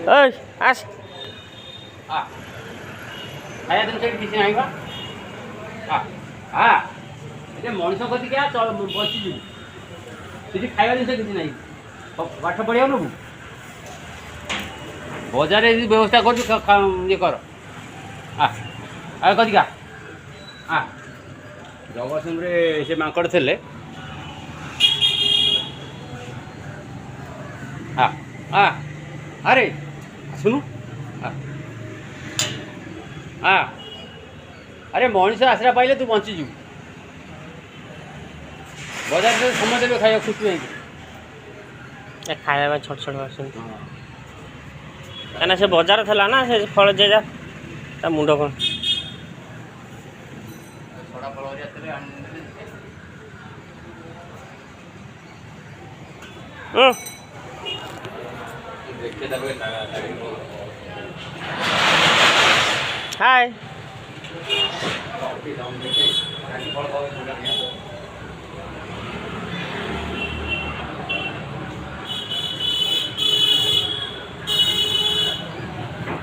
ओय आस खाया दिन से किसी नहीं बा हाँ ये मनीष कति क्या बची जी तुझे खाया दिन से किसी नहीं पाठ पढ़िया नबू बजार व्यवस्था कर ये कर कति का जगतसिंह से माकड़ थे अरे सुनु अरे मनीष आसरा पाइले तू बंचीजु बजार से समझ देवे खाया खुश नहीं खाया छोट छोट आसन कहना से बजार था ना से फल जे जा ता मुंड कौन छोड़ा फल हाय